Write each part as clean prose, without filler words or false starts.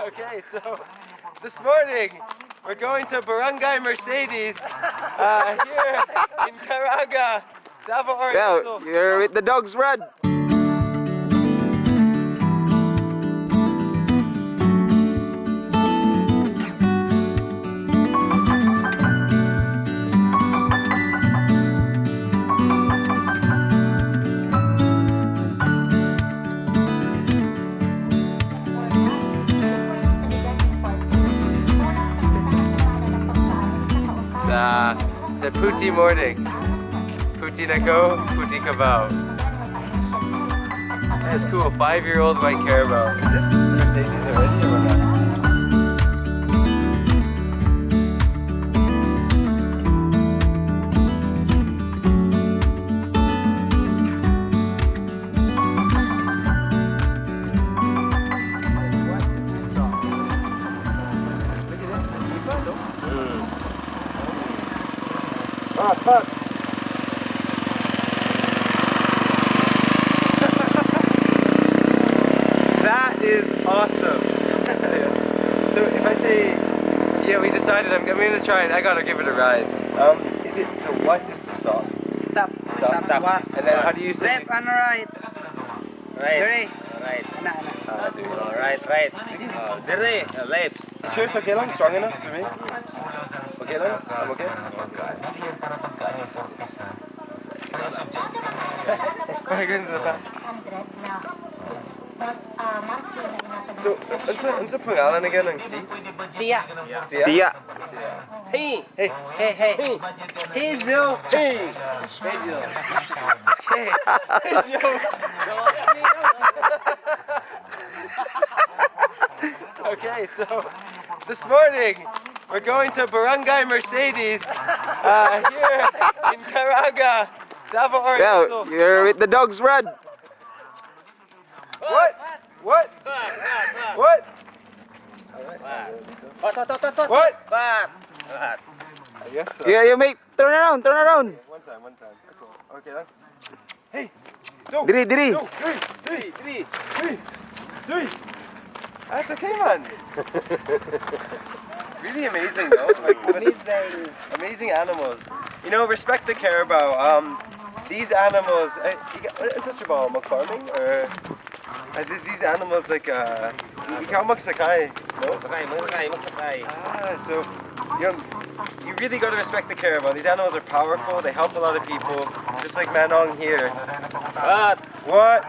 Okay, so this morning we're going to Barangay Mercedes here in Caraga Davao Oriental. Yeah, you're with the dogs, Rod. It's a Puti morning. Puti na go, Puti Cabao. That's cool, 5-year-old white Carabao. Is this Mercedes already or what? Fuck. That is awesome. So if I say, yeah, we decided I'm gonna try it, I gotta give it a ride. Is it, so what is the stop? Stop. Stop. And then how do you say? Left and right. Right. Right. Right. Dire. Left. Sure it's okay lang? Strong enough for me? Okay lang? I'm okay? So, unsa pangalan again ng C? Sia. Sia. Hey. Hey. Hey, Joe. Hey. Okay. Okay, so this morning we're going to Barangay Mercedes here in Caraga Davao Oriental. Yeah, you're with the dogs, Rod. What? What? I guess so. Yeah, you mate. Turn around. One time. Okay lang. Hey. Go. Diri. Go. Three. That's okay, man. Really amazing, though. Like, amazing animals. You know, respect the Carabao. These animals, untouchable farming or these animals like ikaw magsakay, no? Magsakay. So you really got to respect the Carabao. These animals are powerful. They help a lot of people, just like Manong here. What?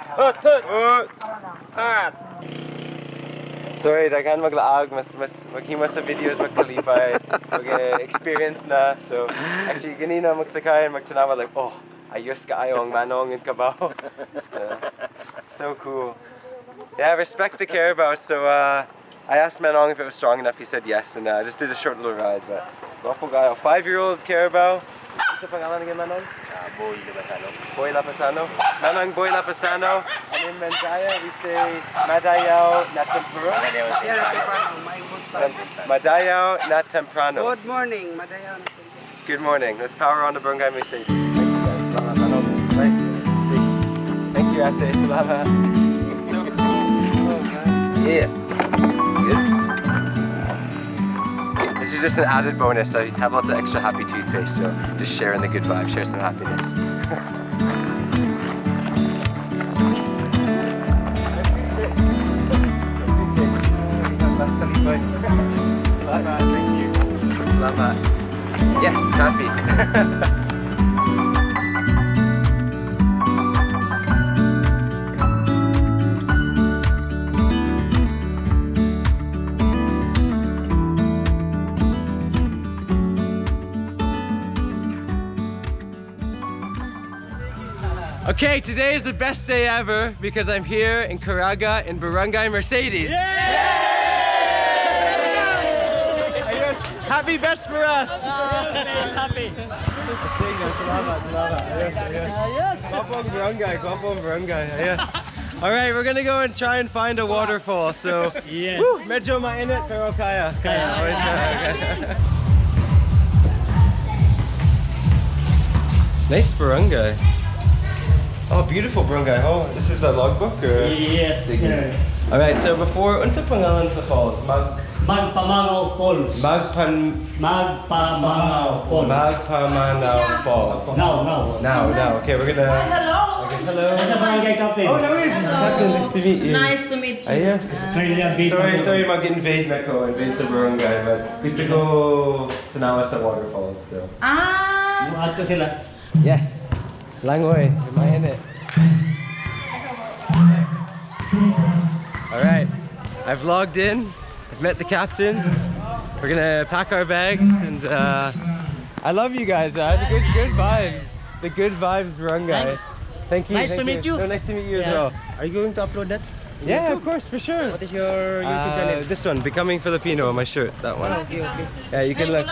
Sorry, dagan maglaag, mas maghimas sa videos, magkalipay, mag-experience na. So, actually, ganina magsakay and magtanawa like, oh, ayos kaayo ang Manong and Cabao. So cool. Yeah, respect the Carabao. So, I asked Manong if it was strong enough. He said yes, and I just did a short little ride. But, guapo gayo. 5-year-old Carabao. What's the pangalan again, Manong? Boy Lapasano. Manong Boy Lapasano. And in Mandaya, we say Mandaya na temprano. Mandaya na temprano. Good morning, Mandaya. Good morning. Let's power on the Barangay Mercedes. Thank you guys. Salamat. Manong. Right. Thank you, Ate. Salamat. So good. Oh, man. Yeah. Good. This is just an added bonus. I have lots of extra happy toothpaste, so just sharing the good vibe, share some happiness. Salamat, thank you. Salamat. Yes, happy. Okay, today is the best day ever because I'm here in Caraga in Barangay Mercedes. Ayos, happy best for us. Happy. Ayos. Guapong barangay. Ayos. All right, we're gonna go and try and find a waterfall. So, woo, medyo mainit pero kaya. Always kaya. Nice barangay. Oh, beautiful barangay. Oh, this is the logbook? Or? Yes, sir. Alright, so before, unsa pangalan sa falls? Magpamangaw Falls. Magpamangaw Falls. Magpamanao Falls. Now. Okay, we're gonna... Hello. Okay, hello. That's a barangay captain. Oh, no worries. Captain, nice to meet you. Nice to meet you. Yes. Australia beat. Sorry mag-invade na ko, invade sa barangay, but gusto ko tanawa sa waterfalls, so... Ato sila. Yes. Langoy, kumain it. Alright, I've logged in, I've met the captain. We're gonna pack our bags and I love you guys, man. Good vibes. The good vibes barangay. Thank you. Nice to meet you. No, nice to meet you as well. Are you going to upload that? Yeah, of course, for sure. What is your YouTube channel? This one, Becoming Filipino, on my shirt, that one. Okay. Yeah, you can look.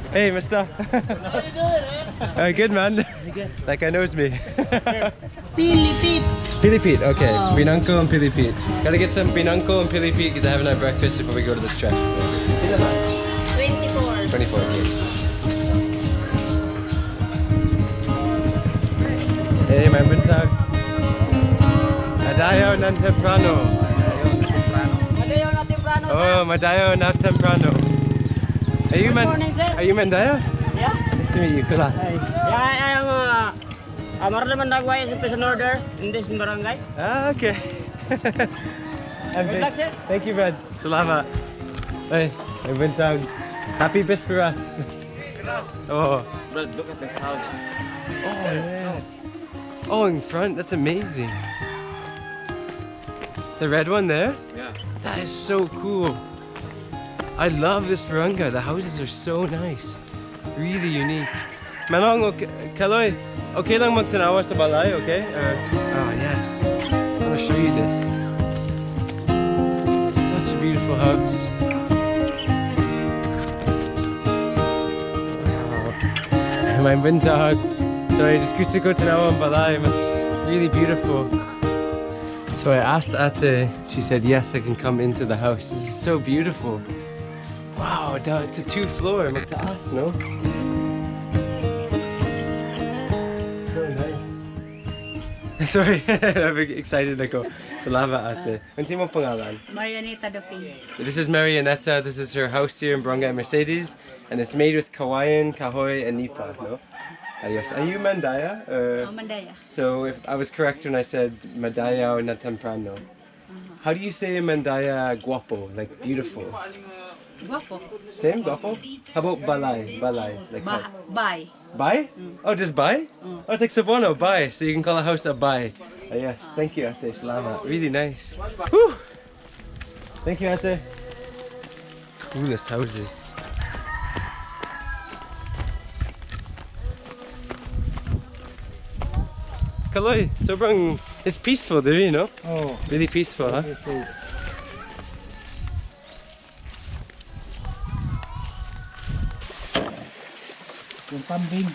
Hey, mister. How you doing, Good man. That guy knows me. Pilipit. Pilipit, okay. Pinangko and Pilipit. Gotta get some Pinangko and Pilipit because I haven't had breakfast before we go to this trek. So. 24. 24, okay. Hey, my buntag. Madayo ng temprano. Madayo na temprano. Oh, Madayo na temprano. Are you Mandaya? Yeah. Nice to meet you, class. Yeah, I am Marlon Mandagway is a person order in this barangay. Okay. Good luck, sir. Thank you, Brad. Salamat. Hey, my buntag. Happy best for us. Oh. Brad, look at this house. Oh, yeah. Oh, in front, that's amazing. The red one there? Yeah. That is so cool. I love this barangay. The houses are so nice. Really unique. Manong, Kaloy, okay lang magtanawa sa balay, okay? Oh, yes. I want to show you this. Such a beautiful house. Wow. My buntag. Sorry, just gusto ko tanawa ang balay. It's really beautiful. So I asked Ate, she said yes, I can come into the house. This is so beautiful. Wow, it's a 2-floor. Magtaas, no? So nice. Sorry, I'm excited ako. Salamat, Ate. Ano mo pangalan? Marianita Doping. This is Marianetta. This is her house here in Barangay Mercedes, and it's made with kawayan, kahoy, and nipa, no? Yes. Are you Mandaya? Mandaya. So if I was correct when I said Mandaya na temprano. How do you say Mandaya guapo, like beautiful? Guapo. Same, guapo? How about balay? Balay, like how? Bye. Bay? Oh, just bay? Oh, it's like Cebuano, bay. So you can call a house a bay. Yes, thank you, Ate. Salamat. Really nice. Whew. Thank you, Ate. Coolest houses. Kaloy, sobrang, it's peaceful there, you know? Oh. Really peaceful, huh? Camping.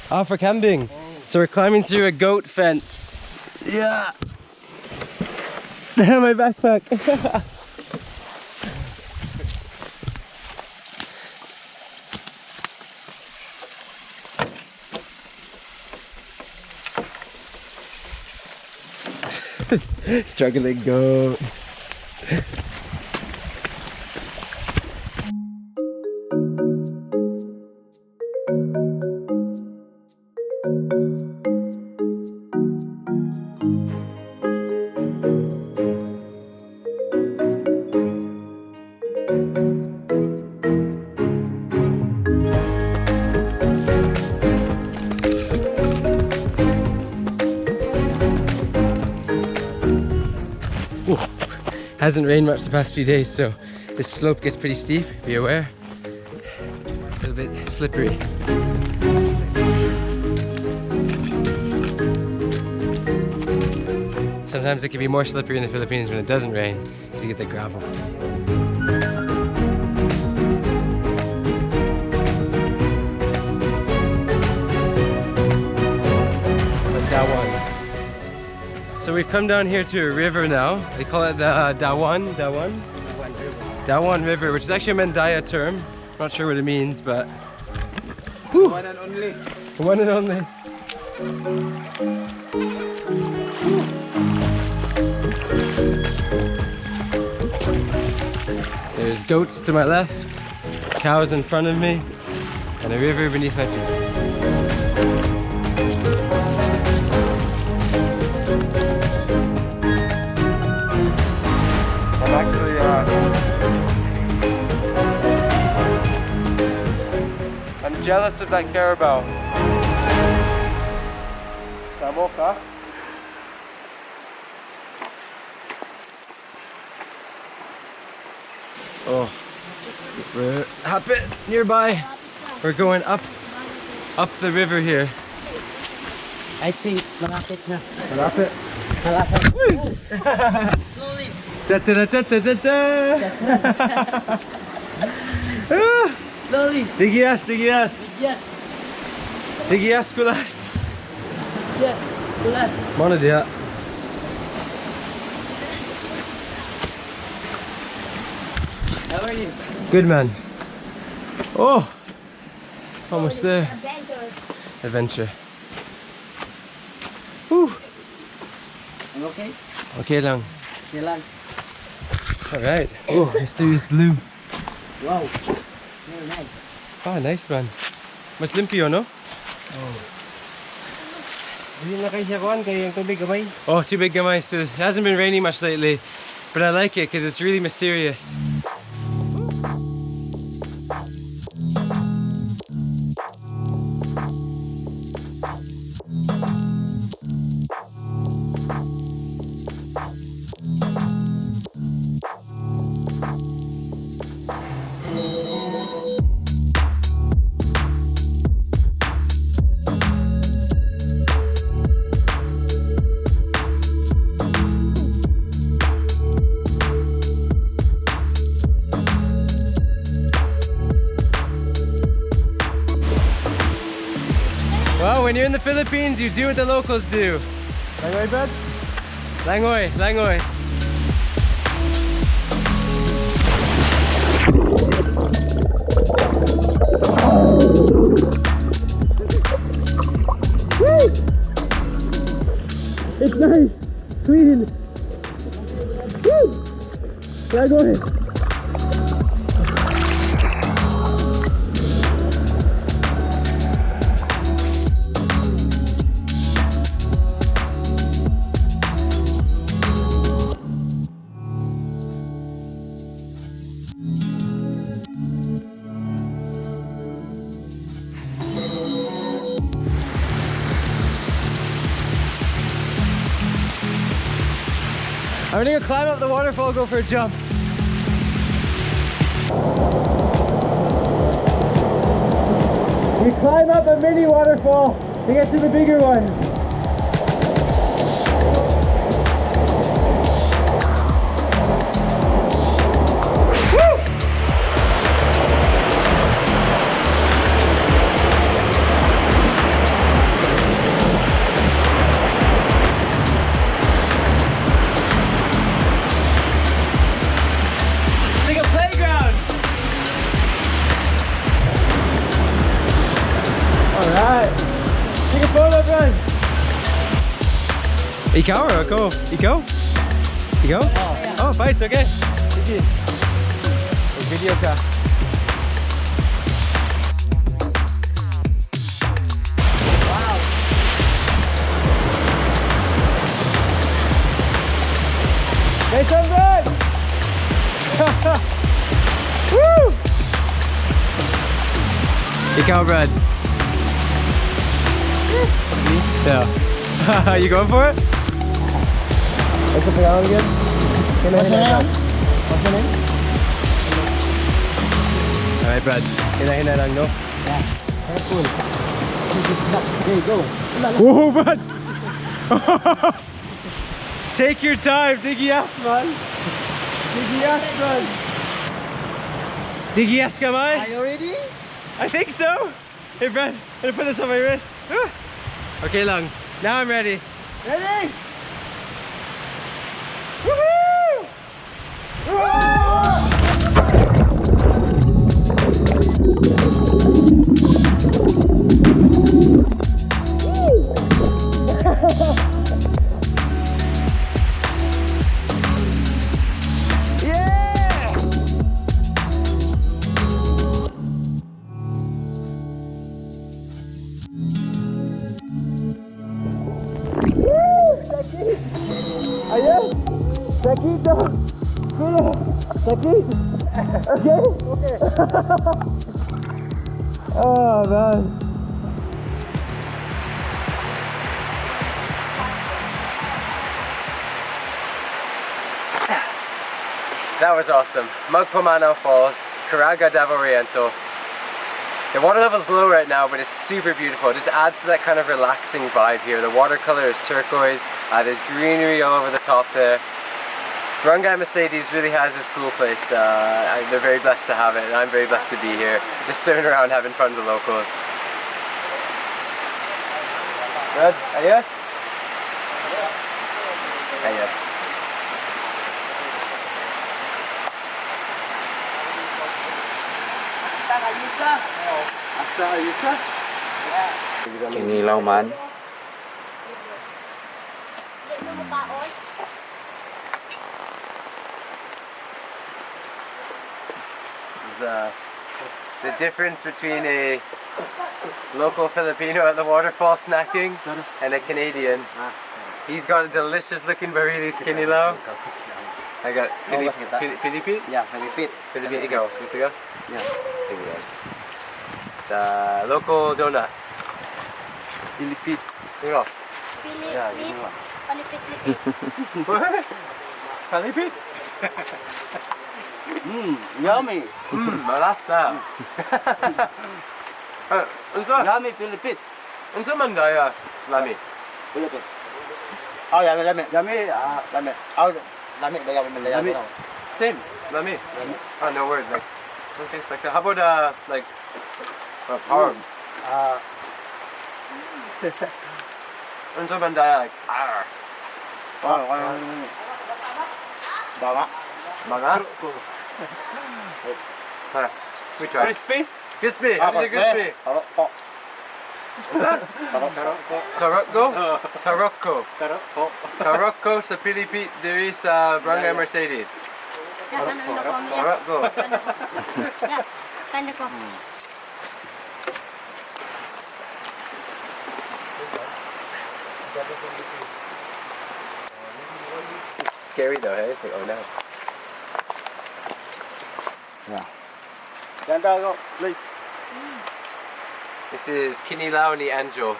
Ah, for camping. So we're climbing through a goat fence. Yeah. My backpack. Struggling goat. Hasn't rained much the past few days, so this slope gets pretty steep, be aware. A little bit slippery. Sometimes it can be more slippery in the Philippines when it doesn't rain, because you get the gravel. So we've come down here to a river now. They call it the Dawan River, which is actually a Mandaya term. Not sure what it means, but whew. One and only. One and only. There's goats to my left, cows in front of me, and a river beneath my feet. I'm actually I'm jealous of that Carabao. Tamo ka? Oh, we're happy nearby. We're going up the river here. I think malapit na. Malapit. Malapit. Slowly. Da da da da da da. Slowly. Digias, digias. Yes. Digias kulas. Yes. Kulas. Mana dia? How are you? Good man. Oh, almost there. Adventure. Whew. I'm okay? Okay lang. Okay lang. Alright. Oh, mysterious blue. Wow. Very nice. Ah, nice man. Mas limpyo, no? Hindi na kayo siya kuhan, kayo yung tubig gamay. Oh, too big gamay. So it hasn't been raining much lately, but I like it because it's really mysterious. Well, when you're in the Philippines, you do what the locals do. Langoy, bud? Langoy, langoy. Woo! It's nice, clean. Woo! Langoy. I'm gonna go climb up the waterfall, go for a jump. We climb up a mini waterfall to get to the bigger one. Ikaw or ako? Ikaw? Ikaw? Oh, fights, okay. Sige. Mag-video ka. Wow! Nice one, Brad! Woo! Ikaw, Brad. Yeah. You going for it? What's the pangalan again? Hina-hina lang. What's the name? Alright, Brad. Hina-hina lang, no? Yeah. Careful. Okay, go. Whoa, Brad! Take your time. Digias, man. Digias, man. Digias ka, man? Are you ready? I think so. Hey, Brad. I'm gonna put this on my wrist. Okay lang. Now I'm ready. Ready? Woohoo! Yeah! Oh man. That was awesome. Mukpo Falls, Caraga Davao Oriental. The water level's low right now, but it's super beautiful. It just adds to that kind of relaxing vibe here. The watercolor is turquoise. There's greenery all over the top there. Barangay Mercedes really has this cool place. They're very blessed to have it, and I'm very blessed to be here. Just sitting around having fun with the locals. Good? Ayos? Ayos. Kinilaw man. The difference between a local Filipino at the waterfall snacking and a Canadian. He's got a delicious looking barili kinilaw. I got Pilipit? Yeah, Pilipit. Pilipit, ikaw. Gusto ka? Yeah. Sige yan. The local donut. Pilipit. Ikaw. Yeah, yun lang. Pilipit? Yummy. Malasa. Unsa? Yummy Pilipit. Unsa Mandaya? Lami. Pilipit. Oh, yummy, yummy. Yummy, yummy. Oh, yummy, yummy, yummy. Same. Lami. Oh, no word. Like, don't taste like that. How about like hard? Unsa Mandaya? Like Banga. Mga? We try. Crispy? Crispy. Crispy. Taroko. Taroko? Taroko. Taroko sa Pilipit diri sa Barangay Mercedes. Taroko. It's scary though, hey? It's like, oh no. Yeah. This is Kinilaw ni Anjo.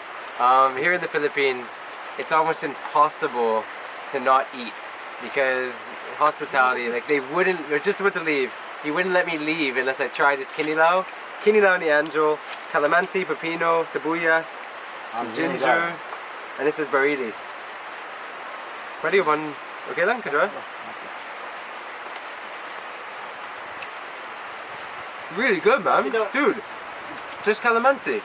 Here in the Philippines, it's almost impossible to not eat because hospitality, like they were just about to leave. He wouldn't let me leave unless I tried this Kinilaw. Kinilaw ni Anjo, calamansi, pepino, sibuyas, ginger, and this is barilis. Pwede one, okay lang, kadra? Really good, man. Dude, just calamansi.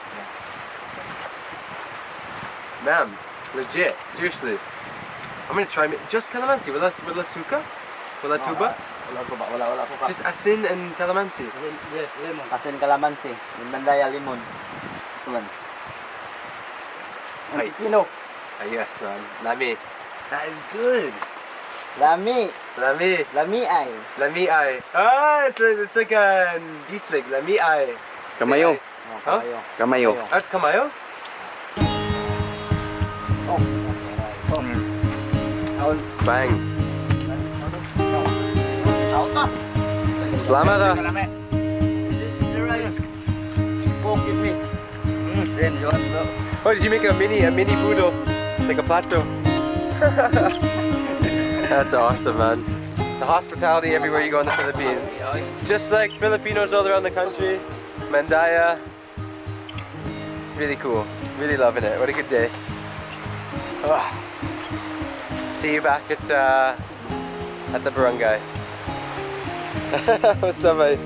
Man, legit, seriously. I'm gonna try just calamansi. Wala suka? Wala tuba? Wala po. Just asin and calamansi. Yes, lemon. Asin calamansi. Mandaya limon. Suman. Filipino. Yes, man. Lami. That is good. Lami. Lami. Lami ay. Lami ay. Ah, it's like a beast leg. Lami ay. Kamayo. Huh? Kamayo. That's kamayo? Bang. Salamat ah. Oh, did you make a mini poodle? Like a plato? That's awesome, man. The hospitality everywhere you go in the Philippines. Just like Filipinos all around the country. Mandaya. Really cool. Really loving it. What a good day. Ah. See you back at the barangay. What's up, mate?